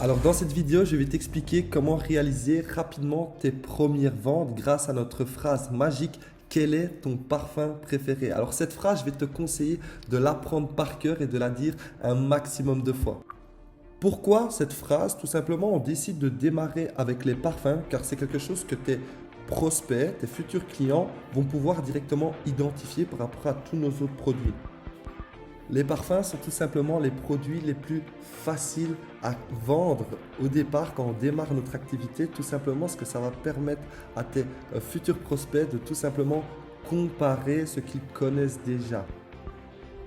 Alors dans cette vidéo, je vais t'expliquer comment réaliser rapidement tes premières ventes grâce à notre phrase magique. Quel est ton parfum préféré? Alors cette phrase, je vais te conseiller de l'apprendre par cœur et de la dire un maximum de fois. Pourquoi cette phrase? Tout simplement, on décide de démarrer avec les parfums car c'est quelque chose que tes prospects, tes futurs clients vont pouvoir directement identifier par rapport à tous nos autres produits. Les parfums sont tout simplement les produits les plus faciles à vendre au départ quand on démarre notre activité, tout simplement parce que ça va permettre à tes futurs prospects de tout simplement comparer ce qu'ils connaissent déjà.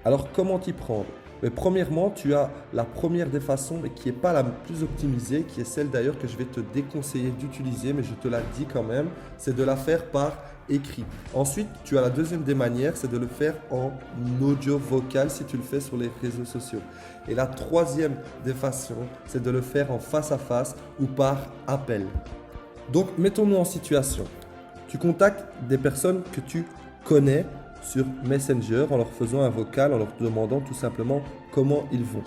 Alors comment t'y prendre? Mais premièrement, tu as la première des façons, mais qui n'est pas la plus optimisée, qui est celle d'ailleurs que je vais te déconseiller d'utiliser, mais je te la dis quand même, c'est de la faire par écrit. Ensuite, tu as la deuxième des manières, c'est de le faire en audio vocal si tu le fais sur les réseaux sociaux. Et la troisième des façons, c'est de le faire en face à face ou par appel. Donc, mettons-nous en situation. Tu contactes des personnes que tu connais sur Messenger en leur faisant un vocal, en leur demandant tout simplement comment ils vont.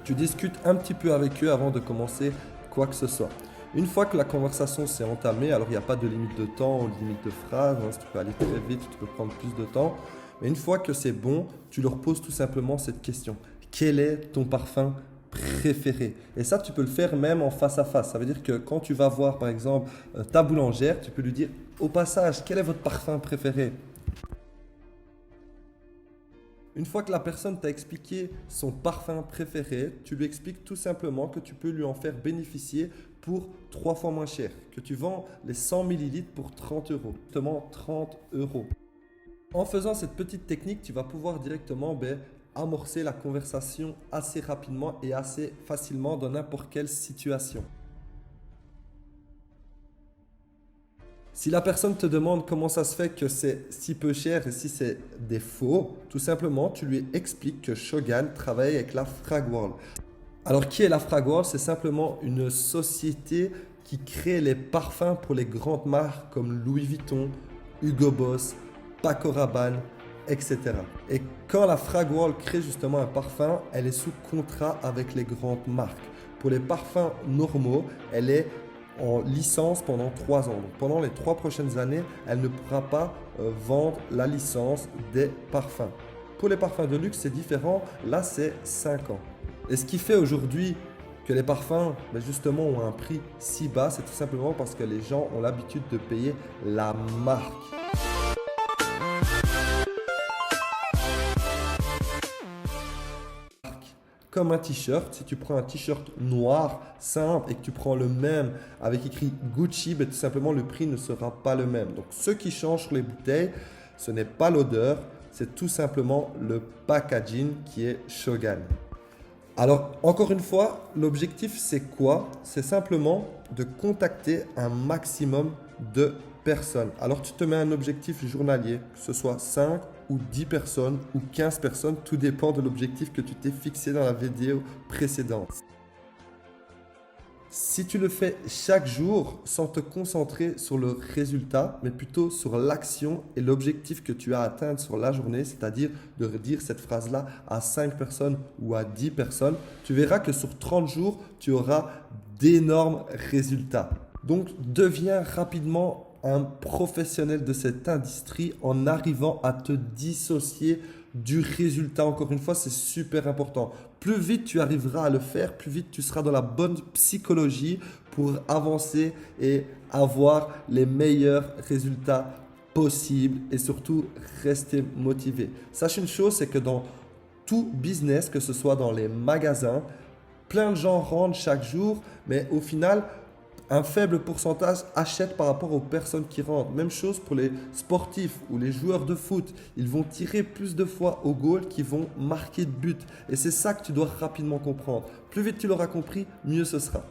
Tu discutes un petit peu avec eux avant de commencer quoi que ce soit. Une fois que la conversation s'est entamée, alors il n'y a pas de limite de temps ou de limite de phrase, hein, tu peux aller très vite, tu peux prendre plus de temps. Mais une fois que c'est bon, tu leur poses tout simplement cette question. Quel est ton parfum préféré? Et ça, tu peux le faire même en face à face. Ça veut dire que quand tu vas voir par exemple ta boulangère, tu peux lui dire au passage, quel est votre parfum préféré? Une fois que la personne t'a expliqué son parfum préféré, tu lui expliques tout simplement que tu peux lui en faire bénéficier pour 3 fois moins cher, que tu vends les 100 ml pour 30 euros, justement 30 euros. En faisant cette petite technique, tu vas pouvoir directement amorcer la conversation assez rapidement et assez facilement dans n'importe quelle situation. Si la personne te demande comment ça se fait que c'est si peu cher et si c'est des faux, tout simplement, tu lui expliques que Shogun travaille avec la Fragworld. Alors, qui est la Fragworld? C'est simplement une société qui crée les parfums pour les grandes marques comme Louis Vuitton, Hugo Boss, Paco Rabanne, etc. Et quand la Fragworld crée justement un parfum, elle est sous contrat avec les grandes marques. Pour les parfums normaux, elle est en licence pendant 3 ans. Donc pendant les 3 prochaines années, elle ne pourra pas vendre la licence des parfums. Pour les parfums de luxe, c'est différent. Là, c'est 5 ans. Et ce qui fait aujourd'hui que les parfums, justement, ont un prix si bas, c'est tout simplement parce que les gens ont l'habitude de payer la marque. Comme un t-shirt, si tu prends un t-shirt noir, simple, et que tu prends le même avec écrit Gucci, tout simplement le prix ne sera pas le même. Donc ce qui change sur les bouteilles, ce n'est pas l'odeur, c'est tout simplement le packaging qui est Shogun. Alors encore une fois, l'objectif c'est quoi? C'est simplement de contacter un maximum de personnes. Alors tu te mets un objectif journalier, que ce soit 5 ou 10 personnes ou 15 personnes, tout dépend de l'objectif que tu t'es fixé dans la vidéo précédente. Si tu le fais chaque jour sans te concentrer sur le résultat, mais plutôt sur l'action et l'objectif que tu as atteint sur la journée, c'est-à-dire de redire cette phrase-là à 5 personnes ou à 10 personnes, tu verras que sur 30 jours, tu auras d'énormes résultats. Donc, deviens rapidement un professionnel de cette industrie en arrivant à te dissocier du résultat. Encore une fois, c'est super important. Plus vite tu arriveras à le faire, plus vite tu seras dans la bonne psychologie pour avancer et avoir les meilleurs résultats possibles et surtout rester motivé. Sache une chose, c'est que dans tout business, que ce soit dans les magasins, plein de gens rentrent chaque jour, mais au final, un faible pourcentage achète par rapport aux personnes qui rentrent. Même chose pour les sportifs ou les joueurs de foot. Ils vont tirer plus de fois au goal qu'ils vont marquer de but. Et c'est ça que tu dois rapidement comprendre. Plus vite tu l'auras compris, mieux ce sera.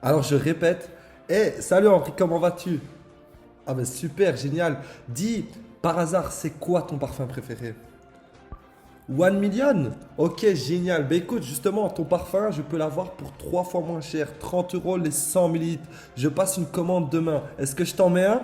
Alors je répète. Salut Henri, comment vas-tu? Ah ben super, génial. Dis, par hasard, c'est quoi ton parfum préféré? 1 million? Ok, génial. Écoute, justement, ton parfum, je peux l'avoir pour 3 fois moins cher. 30 euros les 100 ml. Je passe une commande demain. Est-ce que je t'en mets un?